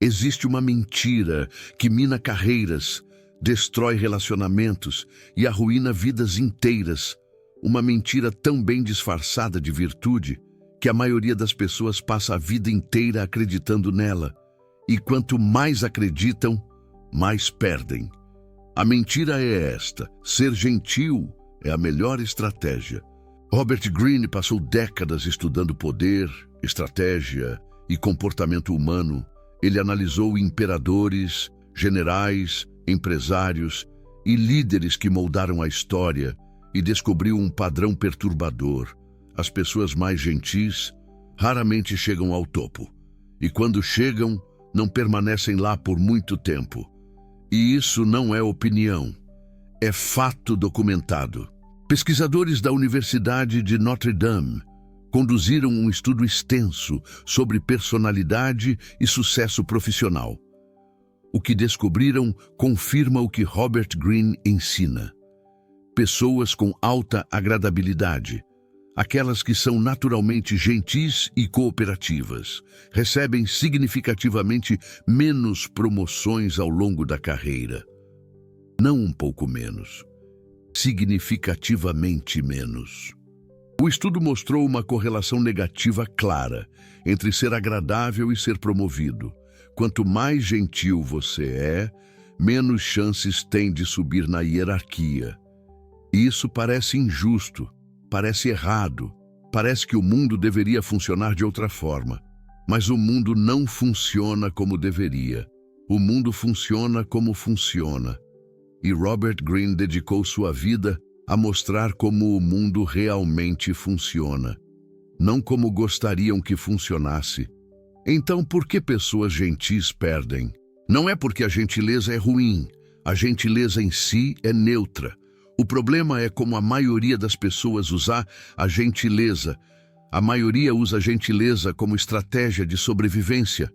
Existe uma mentira que mina carreiras, destrói relacionamentos e arruína vidas inteiras. Uma mentira tão bem disfarçada de virtude que a maioria das pessoas passa a vida inteira acreditando nela. E quanto mais acreditam, mais perdem. A mentira é esta: ser gentil é a melhor estratégia. Robert Greene passou décadas estudando poder, estratégia e comportamento humano. Ele analisou imperadores, generais, empresários e líderes que moldaram a história e descobriu um padrão perturbador. As pessoas mais gentis raramente chegam ao topo. E quando chegam, não permanecem lá por muito tempo. E isso não é opinião, é fato documentado. Pesquisadores da Universidade de Notre Dame conduziram um estudo extenso sobre personalidade e sucesso profissional. O que descobriram confirma o que Robert Greene ensina. Pessoas com alta agradabilidade, aquelas que são naturalmente gentis e cooperativas, recebem significativamente menos promoções ao longo da carreira. Não um pouco menos, significativamente menos. O estudo mostrou uma correlação negativa clara entre ser agradável e ser promovido. Quanto mais gentil você é, menos chances tem de subir na hierarquia. Isso parece injusto, parece errado, parece que o mundo deveria funcionar de outra forma. Mas o mundo não funciona como deveria. O mundo funciona como funciona. E Robert Greene dedicou sua vida a mostrar como o mundo realmente funciona, não como gostariam que funcionasse. Então, por que pessoas gentis perdem? Não é porque a gentileza é ruim. A gentileza em si é neutra. O problema é como a maioria das pessoas usa a gentileza. A maioria usa a gentileza como estratégia de sobrevivência.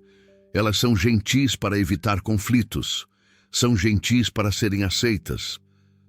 Elas são gentis para evitar conflitos. São gentis para serem aceitas.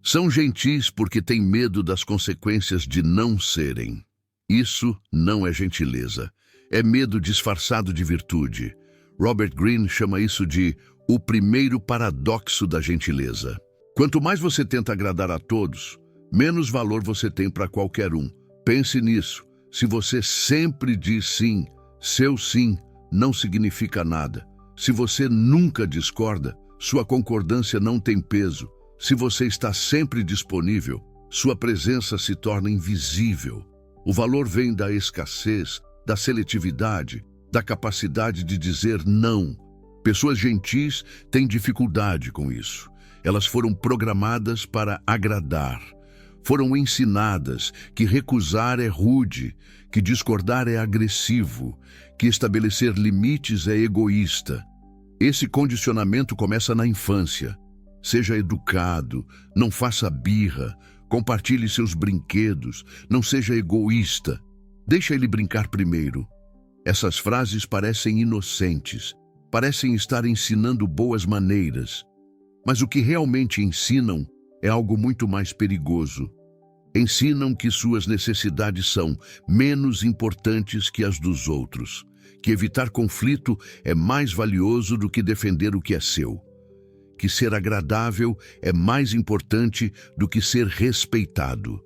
São gentis porque têm medo das consequências de não serem. Isso não é gentileza. É medo disfarçado de virtude. Robert Greene chama isso de o primeiro paradoxo da gentileza. Quanto mais você tenta agradar a todos, menos valor você tem para qualquer um. Pense nisso. Se você sempre diz sim, seu sim não significa nada. Se você nunca discorda, sua concordância não tem peso. Se você está sempre disponível, sua presença se torna invisível. O valor vem da escassez, da seletividade, da capacidade de dizer não. Pessoas gentis têm dificuldade com isso. Elas foram programadas para agradar. Foram ensinadas que recusar é rude, que discordar é agressivo, que estabelecer limites é egoísta. Esse condicionamento começa na infância. Seja educado, não faça birra, compartilhe seus brinquedos, não seja egoísta. Deixa ele brincar primeiro. Essas frases parecem inocentes, parecem estar ensinando boas maneiras. Mas o que realmente ensinam é algo muito mais perigoso. Ensinam que suas necessidades são menos importantes que as dos outros, que evitar conflito é mais valioso do que defender o que é seu, que ser agradável é mais importante do que ser respeitado.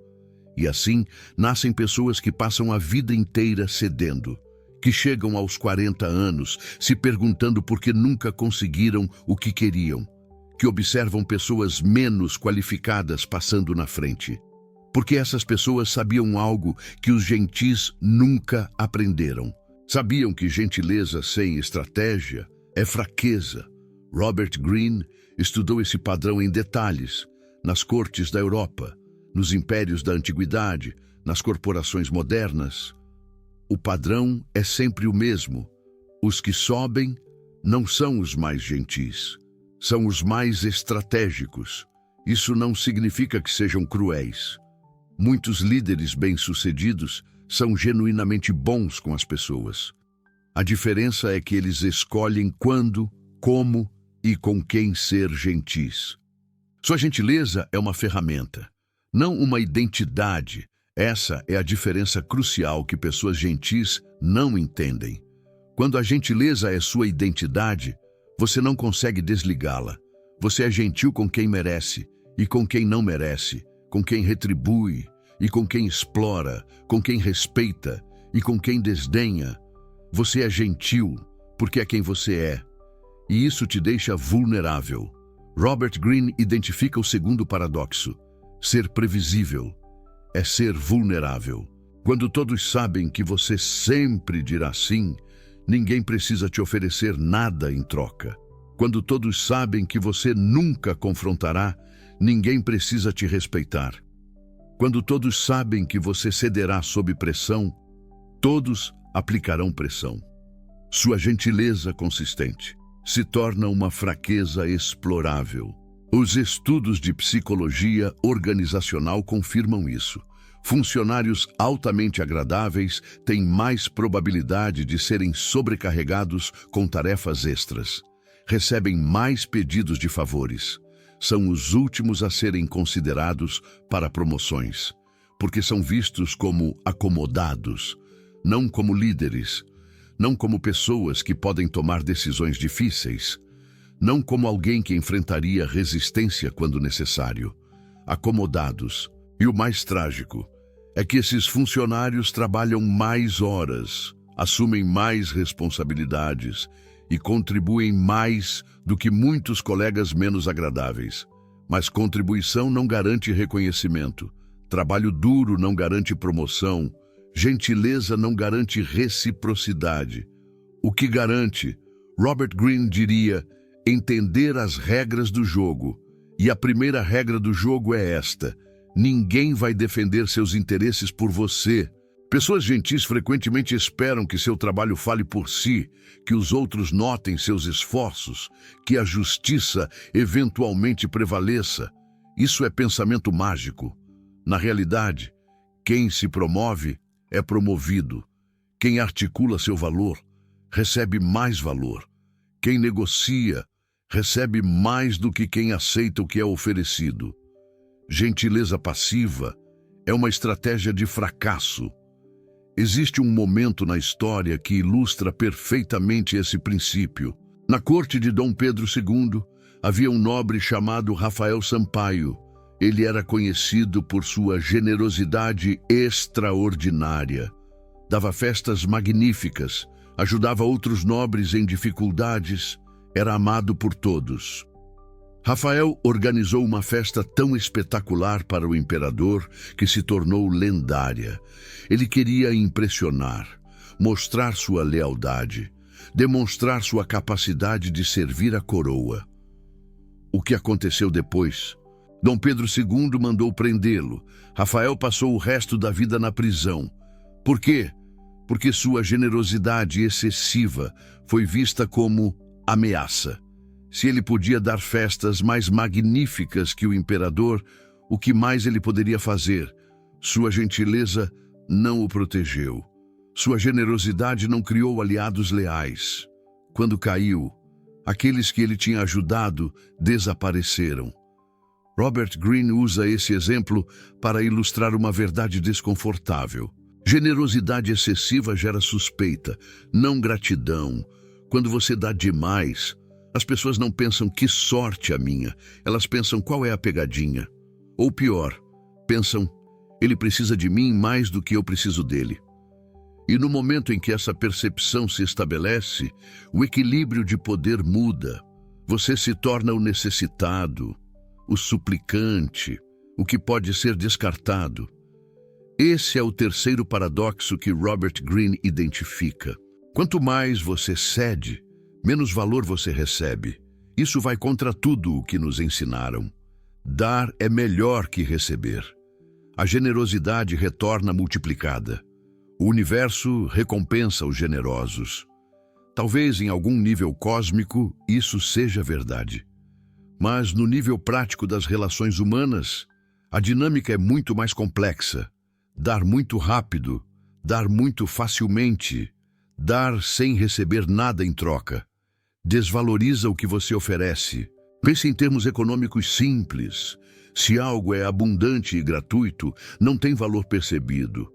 E assim, nascem pessoas que passam a vida inteira cedendo, que chegam aos 40 anos se perguntando por que nunca conseguiram o que queriam, que observam pessoas menos qualificadas passando na frente, porque essas pessoas sabiam algo que os gentis nunca aprenderam. Sabiam que gentileza sem estratégia é fraqueza. Robert Greene estudou esse padrão em detalhes, nas cortes da Europa, nos impérios da antiguidade, nas corporações modernas. O padrão é sempre o mesmo. Os que sobem não são os mais gentis, são os mais estratégicos. Isso não significa que sejam cruéis. Muitos líderes bem-sucedidos são genuinamente bons com as pessoas. A diferença é que eles escolhem quando, como e com quem ser gentis. Sua gentileza é uma ferramenta, não uma identidade. Essa é a diferença crucial que pessoas gentis não entendem. Quando a gentileza é sua identidade, Você não consegue desligá-la. Você é gentil com quem merece e com quem não merece, com quem retribui e com quem explora, com quem respeita e com quem desdenha. Você é gentil porque é quem você é, e isso te deixa vulnerável. Robert Greene identifica o segundo paradoxo. Ser previsível é ser vulnerável. Quando todos sabem que você sempre dirá sim, ninguém precisa te oferecer nada em troca. Quando todos sabem que você nunca confrontará, ninguém precisa te respeitar. Quando todos sabem que você cederá sob pressão, todos aplicarão pressão. Sua gentileza consistente se torna uma fraqueza explorável. Os estudos de psicologia organizacional confirmam isso. Funcionários altamente agradáveis têm mais probabilidade de serem sobrecarregados com tarefas extras. Recebem mais pedidos de favores. São os últimos a serem considerados para promoções, porque são vistos como acomodados, não como líderes, não como pessoas que podem tomar decisões difíceis, não como alguém que enfrentaria resistência quando necessário. Acomodados. E o mais trágico é que esses funcionários trabalham mais horas, assumem mais responsabilidades e contribuem mais do que muitos colegas menos agradáveis. Mas contribuição não garante reconhecimento, trabalho duro não garante promoção, gentileza não garante reciprocidade. O que garante, Robert Greene diria, entender as regras do jogo. E a primeira regra do jogo é esta: ninguém vai defender seus interesses por você. Pessoas gentis frequentemente esperam que seu trabalho fale por si, que os outros notem seus esforços, que a justiça eventualmente prevaleça. Isso é pensamento mágico. Na realidade, quem se promove é promovido. Quem articula seu valor recebe mais valor. Quem negocia recebe mais do que quem aceita o que é oferecido. Gentileza passiva é uma estratégia de fracasso. Existe um momento na história que ilustra perfeitamente esse princípio. Na corte de Dom Pedro II, havia um nobre chamado Rafael Sampaio. Ele era conhecido por sua generosidade extraordinária. Dava festas magníficas, ajudava outros nobres em dificuldades, era amado por todos. Rafael organizou uma festa tão espetacular para o imperador que se tornou lendária. Ele queria impressionar, mostrar sua lealdade, demonstrar sua capacidade de servir a coroa. O que aconteceu depois? Dom Pedro II mandou prendê-lo. Rafael passou o resto da vida na prisão. Por quê? Porque sua generosidade excessiva foi vista como ameaça. Se ele podia dar festas mais magníficas que o imperador, o que mais ele poderia fazer? Sua gentileza não o protegeu. Sua generosidade não criou aliados leais. Quando caiu, aqueles que ele tinha ajudado desapareceram. Robert Greene usa esse exemplo para ilustrar uma verdade desconfortável. Generosidade excessiva gera suspeita, não gratidão. Quando você dá demais, as pessoas não pensam que sorte a minha, elas pensam qual é a pegadinha. Ou pior, pensam, ele precisa de mim mais do que eu preciso dele. E no momento em que essa percepção se estabelece, o equilíbrio de poder muda. Você se torna o necessitado, o suplicante, o que pode ser descartado. Esse é o terceiro paradoxo que Robert Greene identifica. Quanto mais você cede, menos valor você recebe. Isso vai contra tudo o que nos ensinaram. Dar é melhor que receber. A generosidade retorna multiplicada. O universo recompensa os generosos. Talvez em algum nível cósmico isso seja verdade. Mas no nível prático das relações humanas, a dinâmica é muito mais complexa. Dar muito rápido, dar muito facilmente, dar sem receber nada em troca. Desvaloriza o que você oferece. Pense em termos econômicos simples. Se algo é abundante e gratuito, não tem valor percebido.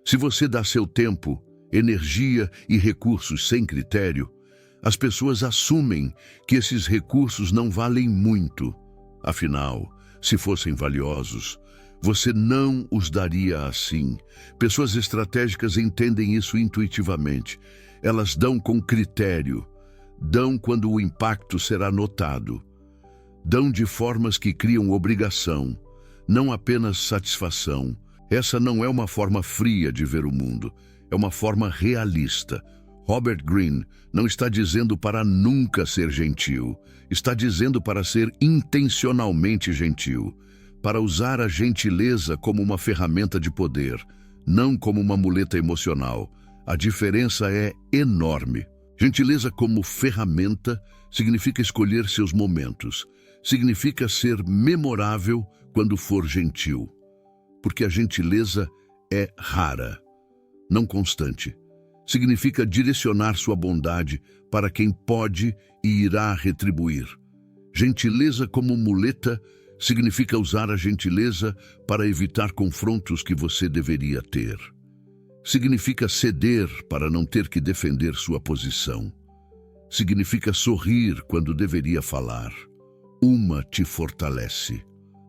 Se você dá seu tempo, energia e recursos sem critério, As pessoas assumem que esses recursos não valem muito. Afinal, se fossem valiosos, você não os daria assim. Pessoas estratégicas entendem isso intuitivamente. Elas dão com critério, dão quando o impacto será notado, dão de formas que criam obrigação, não apenas satisfação. Essa não é uma forma fria de ver o mundo, é uma forma realista. Robert Greene não está dizendo para nunca ser gentil, está dizendo para ser intencionalmente gentil, para usar a gentileza como uma ferramenta de poder, não como uma muleta emocional. A diferença é enorme. Gentileza como ferramenta significa escolher seus momentos, significa ser memorável quando for gentil, porque a gentileza é rara, não constante. Significa direcionar sua bondade para quem pode e irá retribuir. Gentileza como muleta significa usar a gentileza para evitar confrontos que você deveria ter. Significa ceder para não ter que defender sua posição. Significa sorrir quando deveria falar. Uma te fortalece,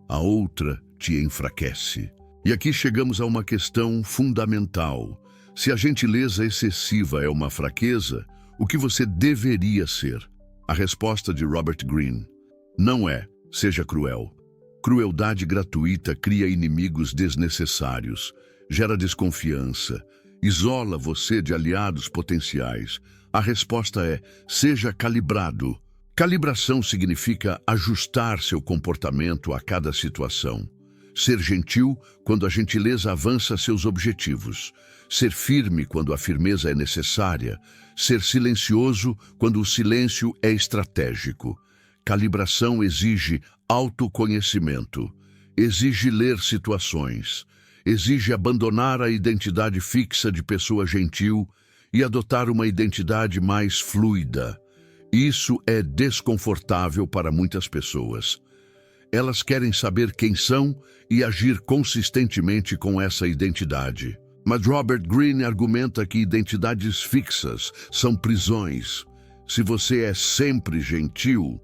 a outra te enfraquece. E aqui chegamos a uma questão fundamental. Se a gentileza excessiva é uma fraqueza, o que você deveria ser? A resposta de Robert Greene: não é, seja cruel. Crueldade gratuita cria inimigos desnecessários, gera desconfiança, isola você de aliados potenciais. A resposta é, seja calibrado. Calibração significa ajustar seu comportamento a cada situação. Ser gentil quando a gentileza avança seus objetivos. Ser firme quando a firmeza é necessária. Ser silencioso quando o silêncio é estratégico. Calibração exige autoconhecimento. Exige ler situações. Exige abandonar a identidade fixa de pessoa gentil e adotar uma identidade mais fluida. Isso é desconfortável para muitas pessoas. Elas querem saber quem são e agir consistentemente com essa identidade. Mas Robert Greene argumenta que identidades fixas são prisões. Se você é sempre gentil,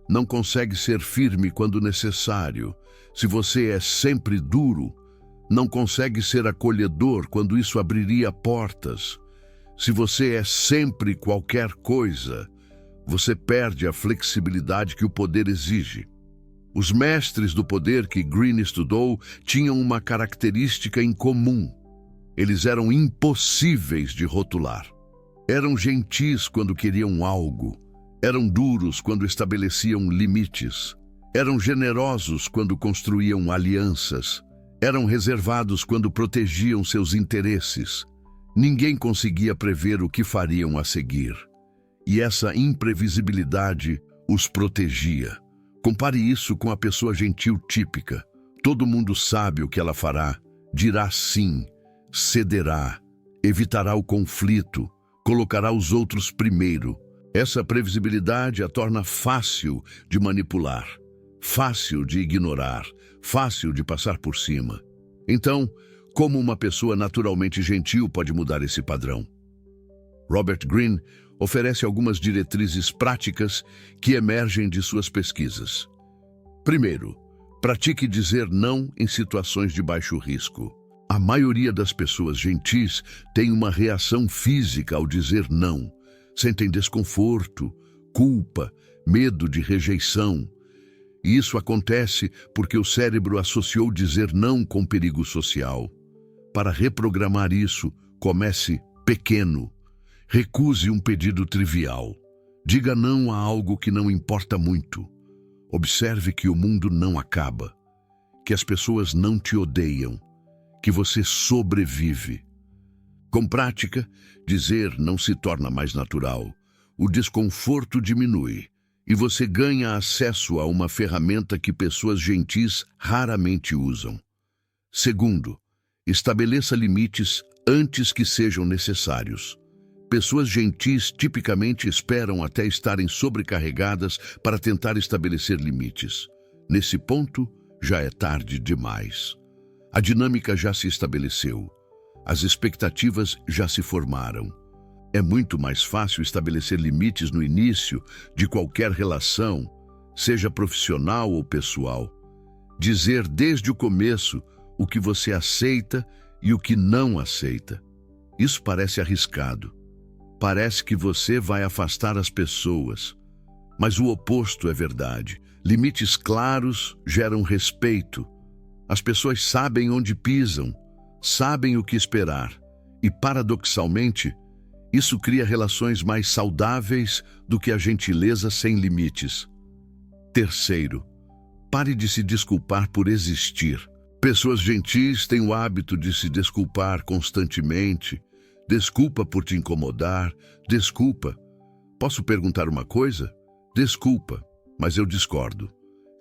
não consegue ser firme quando necessário. Se você é sempre duro, não consegue ser acolhedor quando isso abriria portas. Se você é sempre qualquer coisa, você perde a flexibilidade que o poder exige. Os mestres do poder que Greene estudou tinham uma característica em comum. Eles eram impossíveis de rotular. Eram gentis quando queriam algo. Eram duros quando estabeleciam limites. Eram generosos quando construíam alianças. Eram reservados quando protegiam seus interesses. Ninguém conseguia prever o que fariam a seguir. E essa imprevisibilidade os protegia. Compare isso com a pessoa gentil típica. Todo mundo sabe o que ela fará, dirá sim, cederá, evitará o conflito, colocará os outros primeiro. Essa previsibilidade a torna fácil de manipular, fácil de ignorar, fácil de passar por cima. Então, como uma pessoa naturalmente gentil pode mudar esse padrão? Robert Greene oferece algumas diretrizes práticas que emergem de suas pesquisas. Primeiro, pratique dizer não em situações de baixo risco. A maioria das pessoas gentis tem uma reação física ao dizer não. Sentem desconforto, culpa, medo de rejeição. E isso acontece porque o cérebro associou dizer não com perigo social. Para reprogramar isso, comece pequeno. Recuse um pedido trivial. Diga não a algo que não importa muito. Observe que o mundo não acaba, que as pessoas não te odeiam, que você sobrevive. Com prática, dizer não se torna mais natural. O desconforto diminui e você ganha acesso a uma ferramenta que pessoas gentis raramente usam. Segundo, estabeleça limites antes que sejam necessários. Pessoas gentis tipicamente esperam até estarem sobrecarregadas para tentar estabelecer limites. Nesse ponto, já é tarde demais. A dinâmica já se estabeleceu. As expectativas já se formaram. É muito mais fácil estabelecer limites no início de qualquer relação, seja profissional ou pessoal. Dizer desde o começo o que você aceita e o que não aceita. Isso parece arriscado. Parece que você vai afastar as pessoas. Mas o oposto é verdade. Limites claros geram respeito. As pessoas sabem onde pisam, sabem o que esperar. E, paradoxalmente, isso cria relações mais saudáveis do que a gentileza sem limites. Terceiro, pare de se desculpar por existir. Pessoas gentis têm o hábito de se desculpar constantemente. Desculpa por te incomodar. Desculpa. Posso perguntar uma coisa? Desculpa, mas eu discordo.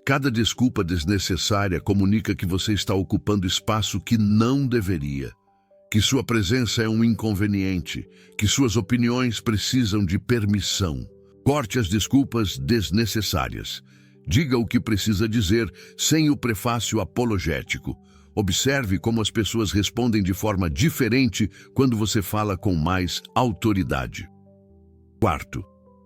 Cada desculpa desnecessária comunica que você está ocupando espaço que não deveria, que sua presença é um inconveniente, que suas opiniões precisam de permissão. Corte as desculpas desnecessárias. Diga o que precisa dizer sem o prefácio apologético. Observe como as pessoas respondem de forma diferente quando você fala com mais autoridade. Quarto,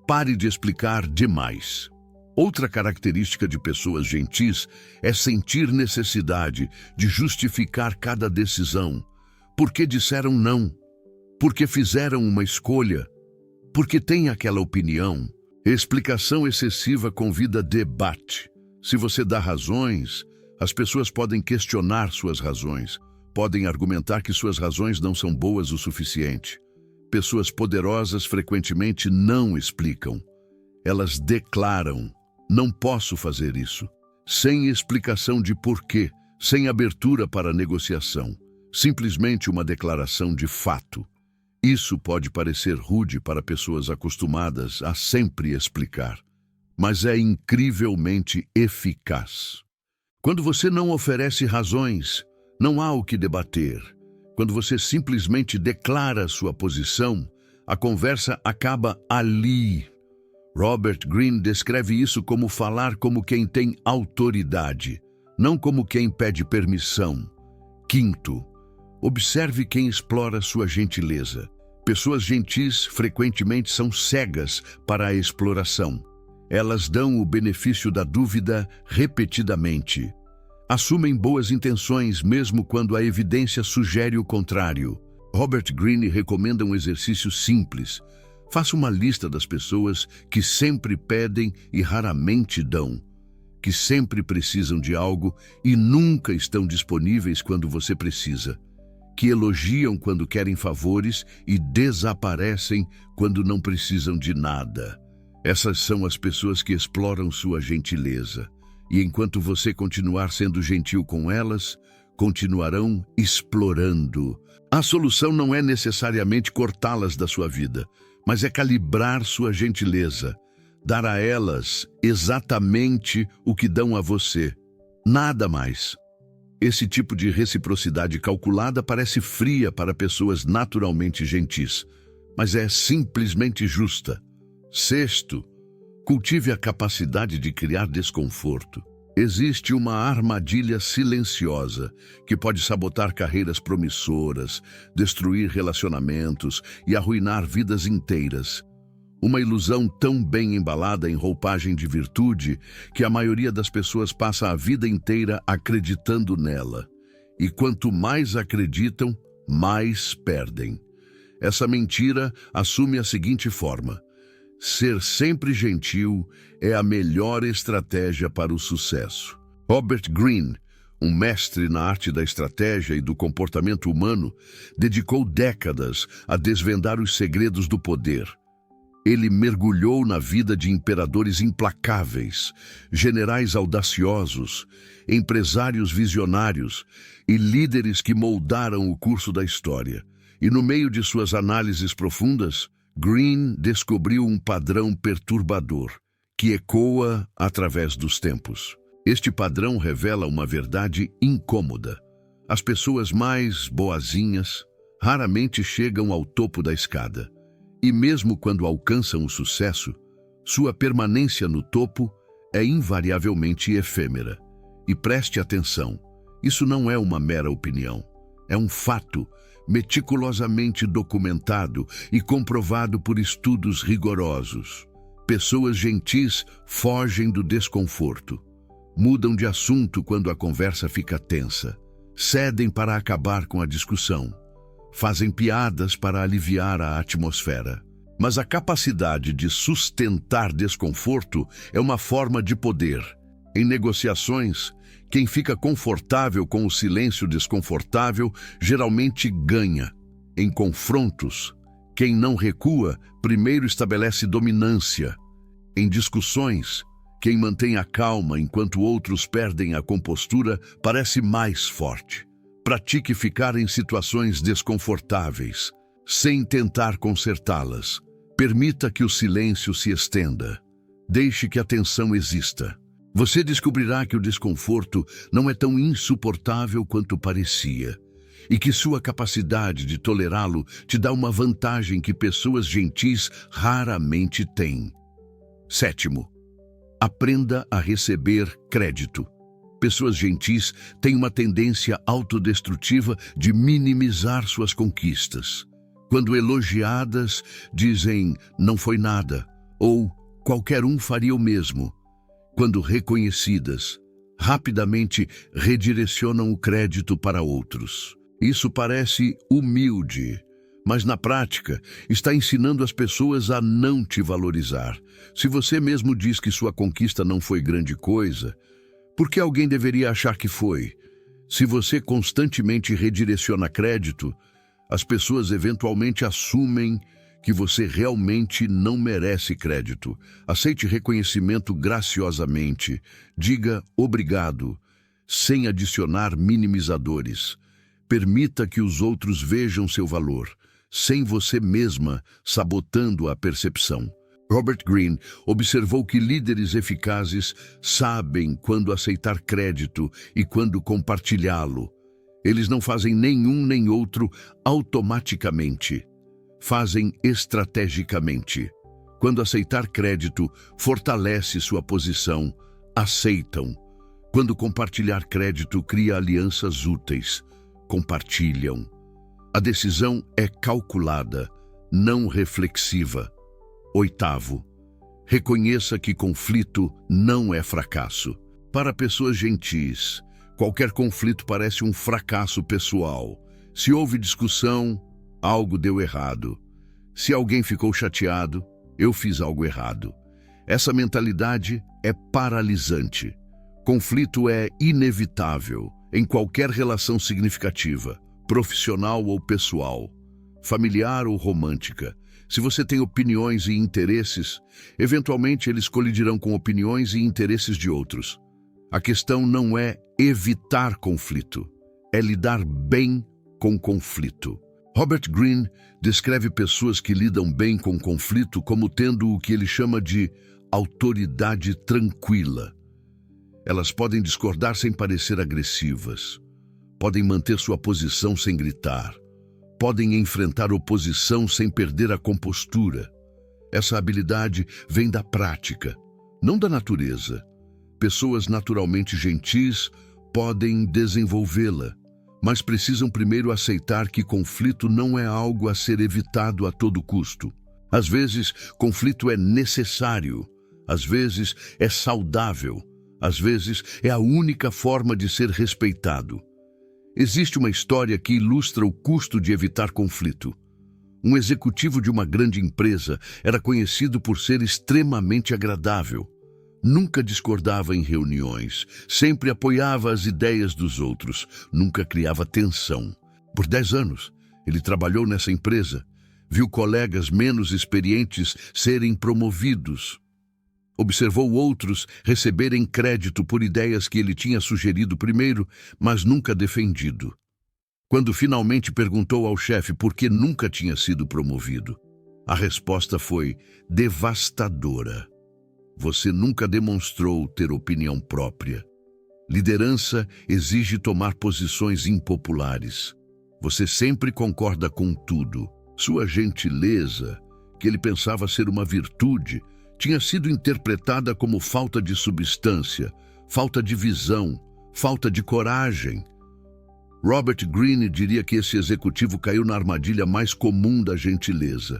pare de explicar demais. Outra característica de pessoas gentis é sentir necessidade de justificar cada decisão. Por que disseram não? Por que fizeram uma escolha? Por que têm aquela opinião? Explicação excessiva convida debate. Se você dá razões, as pessoas podem questionar suas razões. Podem argumentar que suas razões não são boas o suficiente. Pessoas poderosas frequentemente não explicam. Elas declaram: não posso fazer isso, sem explicação de porquê, sem abertura para negociação. Simplesmente uma declaração de fato. Isso pode parecer rude para pessoas acostumadas a sempre explicar, mas é incrivelmente eficaz. Quando você não oferece razões, não há o que debater. Quando você simplesmente declara sua posição, a conversa acaba ali. Robert Greene descreve isso como falar como quem tem autoridade, não como quem pede permissão. Quinto, observe quem explora sua gentileza. Pessoas gentis frequentemente são cegas para a exploração. Elas dão o benefício da dúvida repetidamente. Assumem boas intenções mesmo quando a evidência sugere o contrário. Robert Greene recomenda um exercício simples. Faça uma lista das pessoas que sempre pedem e raramente dão, que sempre precisam de algo e nunca estão disponíveis quando você precisa, que elogiam quando querem favores e desaparecem quando não precisam de nada. Essas são as pessoas que exploram sua gentileza. E enquanto você continuar sendo gentil com elas, continuarão explorando. A solução não é necessariamente cortá-las da sua vida, mas é calibrar sua gentileza, dar a elas exatamente o que dão a você, nada mais. Esse tipo de reciprocidade calculada parece fria para pessoas naturalmente gentis, mas é simplesmente justa. Sexto, cultive a capacidade de criar desconforto. Existe uma armadilha silenciosa que pode sabotar carreiras promissoras, destruir relacionamentos e arruinar vidas inteiras. Uma ilusão tão bem embalada em roupagem de virtude que a maioria das pessoas passa a vida inteira acreditando nela. E quanto mais acreditam, mais perdem. Essa mentira assume a seguinte forma: ser sempre gentil é a melhor estratégia para o sucesso. Robert Greene, um mestre na arte da estratégia e do comportamento humano, dedicou décadas a desvendar os segredos do poder. Ele mergulhou na vida de imperadores implacáveis, generais audaciosos, empresários visionários e líderes que moldaram o curso da história. E no meio de suas análises profundas, Greene descobriu um padrão perturbador, que ecoa através dos tempos. Este padrão revela uma verdade incômoda. As pessoas mais boazinhas raramente chegam ao topo da escada. E mesmo quando alcançam o sucesso, sua permanência no topo é invariavelmente efêmera. E preste atenção, isso não é uma mera opinião, é um fato meticulosamente documentado e comprovado por estudos rigorosos. Pessoas gentis fogem do desconforto. Mudam de assunto quando a conversa fica tensa. Cedem para acabar com a discussão. Fazem piadas para aliviar a atmosfera. Mas a capacidade de sustentar desconforto é uma forma de poder. Em negociações, quem fica confortável com o silêncio desconfortável geralmente ganha. Em confrontos, quem não recua primeiro estabelece dominância. Em discussões, quem mantém a calma enquanto outros perdem a compostura parece mais forte. Pratique ficar em situações desconfortáveis, sem tentar consertá-las. Permita que o silêncio se estenda. Deixe que a tensão exista. Você descobrirá que o desconforto não é tão insuportável quanto parecia, e que sua capacidade de tolerá-lo te dá uma vantagem que pessoas gentis raramente têm. 7. Aprenda a receber crédito. Pessoas gentis têm uma tendência autodestrutiva de minimizar suas conquistas. Quando elogiadas, dizem "não foi nada" ou "qualquer um faria o mesmo". Quando reconhecidas, rapidamente redirecionam o crédito para outros. Isso parece humilde, mas na prática está ensinando as pessoas a não te valorizar. Se você mesmo diz que sua conquista não foi grande coisa, por que alguém deveria achar que foi? Se você constantemente redireciona crédito, as pessoas eventualmente assumem que você realmente não merece crédito. Aceite reconhecimento graciosamente. Diga obrigado, sem adicionar minimizadores. Permita que os outros vejam seu valor, sem você mesma sabotando a percepção. Robert Greene observou que líderes eficazes sabem quando aceitar crédito e quando compartilhá-lo. Eles não fazem nenhum nem outro automaticamente. Fazem estrategicamente. Quando aceitar crédito, fortalece sua posição. Aceitam. Quando compartilhar crédito, cria alianças úteis. Compartilham. A decisão é calculada, não reflexiva. 8. Reconheça que conflito não é fracasso. Para pessoas gentis, qualquer conflito parece um fracasso pessoal. Se houve discussão, algo deu errado. Se alguém ficou chateado, eu fiz algo errado. Essa mentalidade é paralisante. Conflito é inevitável em qualquer relação significativa, profissional ou pessoal, familiar ou romântica. Se você tem opiniões e interesses, eventualmente eles colidirão com opiniões e interesses de outros. A questão não é evitar conflito, é lidar bem com conflito. Robert Greene descreve pessoas que lidam bem com conflito como tendo o que ele chama de autoridade tranquila. Elas podem discordar sem parecer agressivas, podem manter sua posição sem gritar, podem enfrentar oposição sem perder a compostura. Essa habilidade vem da prática, não da natureza. Pessoas naturalmente gentis podem desenvolvê-la, mas precisam primeiro aceitar que conflito não é algo a ser evitado a todo custo. Às vezes, conflito é necessário, às vezes é saudável, às vezes é a única forma de ser respeitado. Existe uma história que ilustra o custo de evitar conflito. Um executivo de uma grande empresa era conhecido por ser extremamente agradável. Nunca discordava em reuniões, sempre apoiava as ideias dos outros, nunca criava tensão. Por 10 anos, ele trabalhou nessa empresa, viu colegas menos experientes serem promovidos. Observou outros receberem crédito por ideias que ele tinha sugerido primeiro, mas nunca defendido. Quando finalmente perguntou ao chefe por que nunca tinha sido promovido, a resposta foi devastadora. Você nunca demonstrou ter opinião própria. Liderança exige tomar posições impopulares. Você sempre concorda com tudo. Sua gentileza, que ele pensava ser uma virtude, tinha sido interpretada como falta de substância, falta de visão, falta de coragem. Robert Greene diria que esse executivo caiu na armadilha mais comum da gentileza.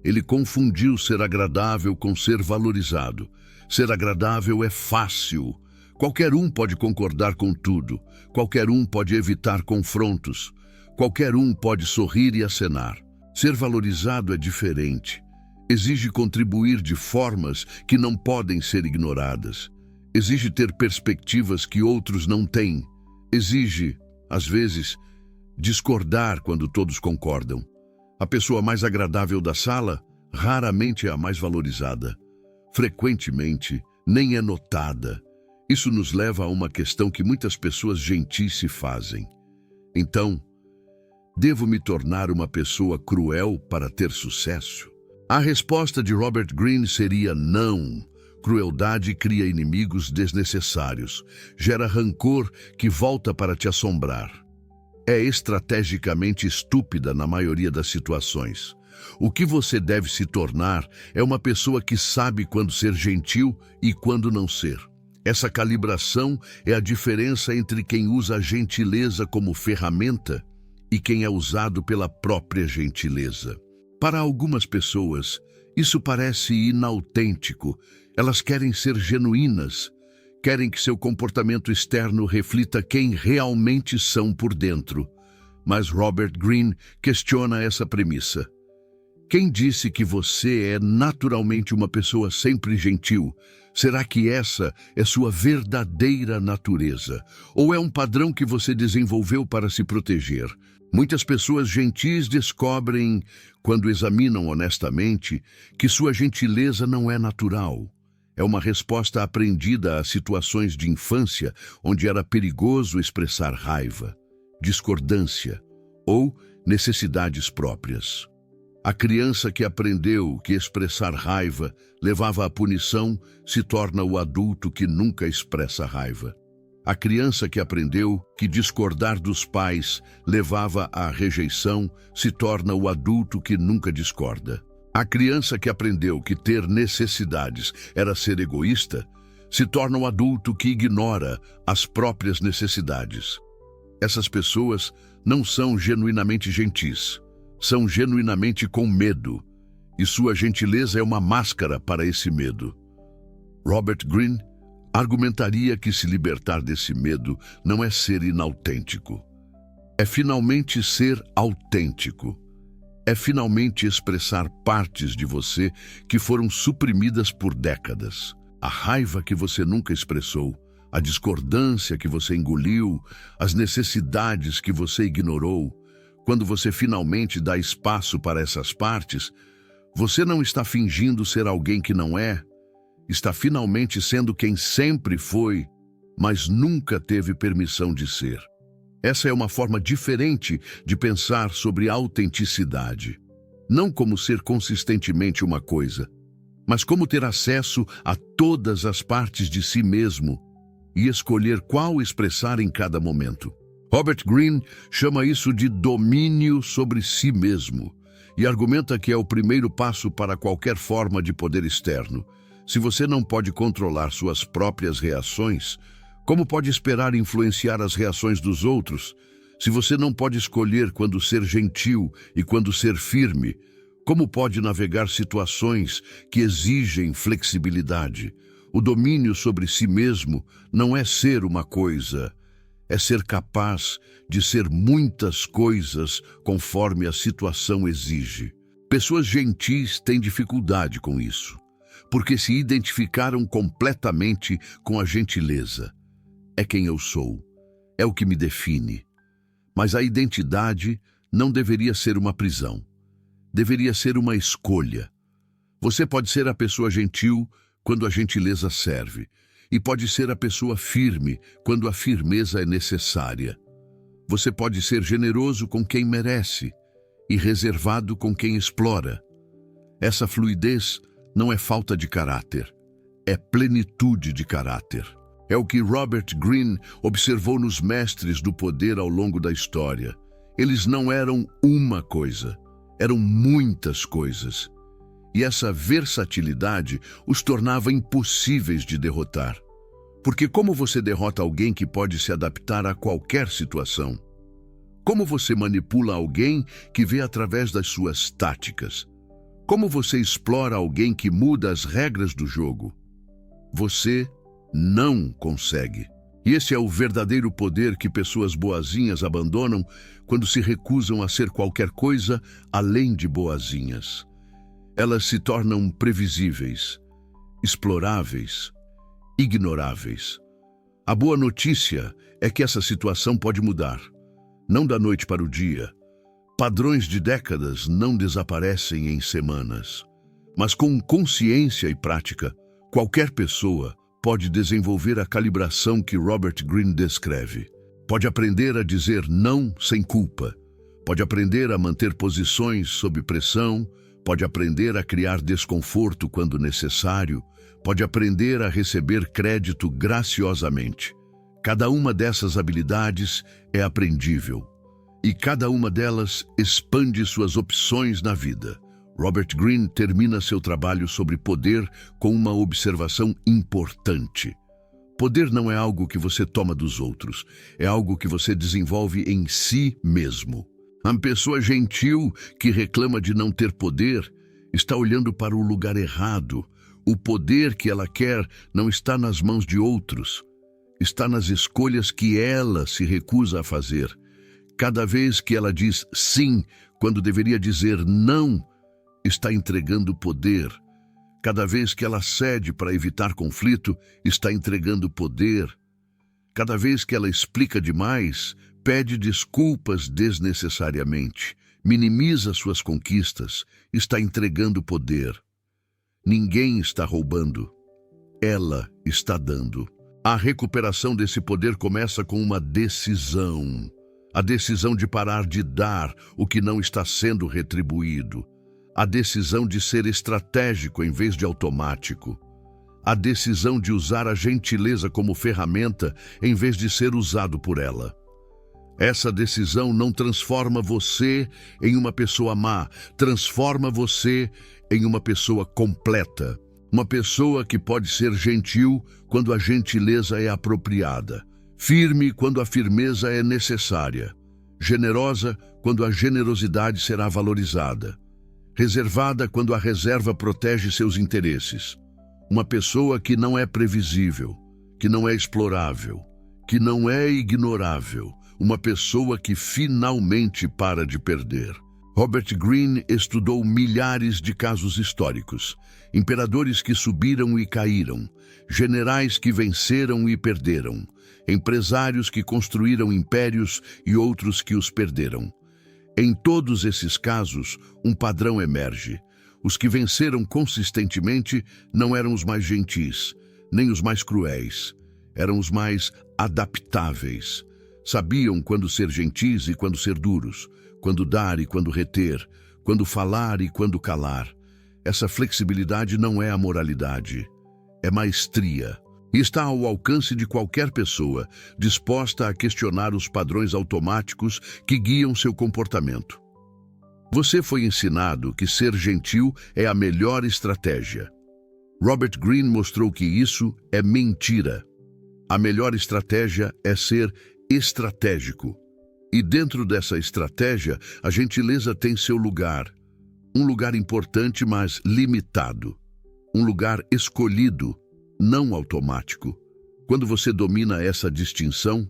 Ele confundiu ser agradável com ser valorizado. Ser agradável é fácil. Qualquer um pode concordar com tudo. Qualquer um pode evitar confrontos. Qualquer um pode sorrir e acenar. Ser valorizado é diferente. Exige contribuir de formas que não podem ser ignoradas. Exige ter perspectivas que outros não têm. Exige, às vezes, discordar quando todos concordam. A pessoa mais agradável da sala raramente é a mais valorizada. Frequentemente, nem é notada. Isso nos leva a uma questão que muitas pessoas gentis se fazem. Então, devo me tornar uma pessoa cruel para ter sucesso? A resposta de Robert Greene seria não. Crueldade cria inimigos desnecessários, gera rancor que volta para te assombrar. É estrategicamente estúpida na maioria das situações. O que você deve se tornar é uma pessoa que sabe quando ser gentil e quando não ser. Essa calibração é a diferença entre quem usa a gentileza como ferramenta e quem é usado pela própria gentileza. Para algumas pessoas, isso parece inautêntico. Elas querem ser genuínas, querem que seu comportamento externo reflita quem realmente são por dentro. Mas Robert Greene questiona essa premissa. Quem disse que você é naturalmente uma pessoa sempre gentil? Será que essa é sua verdadeira natureza? Ou é um padrão que você desenvolveu para se proteger? Muitas pessoas gentis descobrem, quando examinam honestamente, que sua gentileza não é natural. É uma resposta aprendida a situações de infância onde era perigoso expressar raiva, discordância ou necessidades próprias. A criança que aprendeu que expressar raiva levava à punição se torna o adulto que nunca expressa raiva. A criança que aprendeu que discordar dos pais levava à rejeição se torna o adulto que nunca discorda. A criança que aprendeu que ter necessidades era ser egoísta se torna o adulto que ignora as próprias necessidades. Essas pessoas não são genuinamente gentis, são genuinamente com medo, e sua gentileza é uma máscara para esse medo. Robert Greene argumentaria que se libertar desse medo não é ser inautêntico. É finalmente ser autêntico. É finalmente expressar partes de você que foram suprimidas por décadas. A raiva que você nunca expressou, a discordância que você engoliu, as necessidades que você ignorou. Quando você finalmente dá espaço para essas partes, você não está fingindo ser alguém que não é, está finalmente sendo quem sempre foi, mas nunca teve permissão de ser. Essa é uma forma diferente de pensar sobre autenticidade. Não como ser consistentemente uma coisa, mas como ter acesso a todas as partes de si mesmo e escolher qual expressar em cada momento. Robert Greene chama isso de domínio sobre si mesmo e argumenta que é o primeiro passo para qualquer forma de poder externo. Se você não pode controlar suas próprias reações, como pode esperar influenciar as reações dos outros? Se você não pode escolher quando ser gentil e quando ser firme, como pode navegar situações que exigem flexibilidade? O domínio sobre si mesmo não é ser uma coisa, é ser capaz de ser muitas coisas conforme a situação exige. Pessoas gentis têm dificuldade com isso, porque se identificaram completamente com a gentileza. É quem eu sou, é o que me define. Mas a identidade não deveria ser uma prisão, deveria ser uma escolha. Você pode ser a pessoa gentil quando a gentileza serve, e pode ser a pessoa firme quando a firmeza é necessária. Você pode ser generoso com quem merece e reservado com quem explora. Essa fluidez não é falta de caráter, é plenitude de caráter. É o que Robert Greene observou nos mestres do poder ao longo da história. Eles não eram uma coisa, eram muitas coisas. E essa versatilidade os tornava impossíveis de derrotar. Porque como você derrota alguém que pode se adaptar a qualquer situação? Como você manipula alguém que vê através das suas táticas? Como você explora alguém que muda as regras do jogo? Você não consegue. E esse é o verdadeiro poder que pessoas boazinhas abandonam quando se recusam a ser qualquer coisa além de boazinhas. Elas se tornam previsíveis, exploráveis, ignoráveis. A boa notícia é que essa situação pode mudar, não da noite para o dia. Padrões de décadas não desaparecem em semanas. Mas com consciência e prática, qualquer pessoa pode desenvolver a calibração que Robert Greene descreve. Pode aprender a dizer não sem culpa. Pode aprender a manter posições sob pressão. Pode aprender a criar desconforto quando necessário. Pode aprender a receber crédito graciosamente. Cada uma dessas habilidades é aprendível. E cada uma delas expande suas opções na vida. Robert Greene termina seu trabalho sobre poder com uma observação importante. Poder não é algo que você toma dos outros, é algo que você desenvolve em si mesmo. A pessoa gentil que reclama de não ter poder está olhando para o lugar errado. O poder que ela quer não está nas mãos de outros, está nas escolhas que ela se recusa a fazer. Cada vez que ela diz sim, quando deveria dizer não, está entregando poder. Cada vez que ela cede para evitar conflito, está entregando poder. Cada vez que ela explica demais, pede desculpas desnecessariamente, minimiza suas conquistas, está entregando poder. Ninguém está roubando. Ela está dando. A recuperação desse poder começa com uma decisão. A decisão de parar de dar o que não está sendo retribuído. A decisão de ser estratégico em vez de automático. A decisão de usar a gentileza como ferramenta em vez de ser usado por ela. Essa decisão não transforma você em uma pessoa má, transforma você em uma pessoa completa. Uma pessoa que pode ser gentil quando a gentileza é apropriada. Firme quando a firmeza é necessária. Generosa quando a generosidade será valorizada. Reservada quando a reserva protege seus interesses. Uma pessoa que não é previsível, que não é explorável, que não é ignorável. Uma pessoa que finalmente para de perder. Robert Greene estudou milhares de casos históricos. Imperadores que subiram e caíram. Generais que venceram e perderam. Empresários que construíram impérios e outros que os perderam. Em todos esses casos, um padrão emerge. Os que venceram consistentemente não eram os mais gentis, nem os mais cruéis. Eram os mais adaptáveis. Sabiam quando ser gentis e quando ser duros, quando dar e quando reter, quando falar e quando calar. Essa flexibilidade não é a moralidade, é maestria. E está ao alcance de qualquer pessoa disposta a questionar os padrões automáticos que guiam seu comportamento. Você foi ensinado que ser gentil é a melhor estratégia. Robert Greene mostrou que isso é mentira. A melhor estratégia é ser estratégico. E dentro dessa estratégia, a gentileza tem seu lugar. Um lugar importante, mas limitado. Um lugar escolhido, não automático. Quando você domina essa distinção,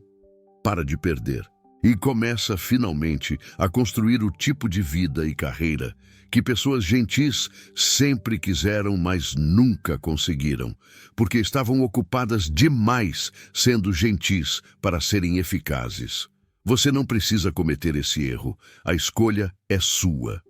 para de perder. E começa finalmente a construir o tipo de vida e carreira que pessoas gentis sempre quiseram, mas nunca conseguiram, porque estavam ocupadas demais sendo gentis para serem eficazes. Você não precisa cometer esse erro. A escolha é sua.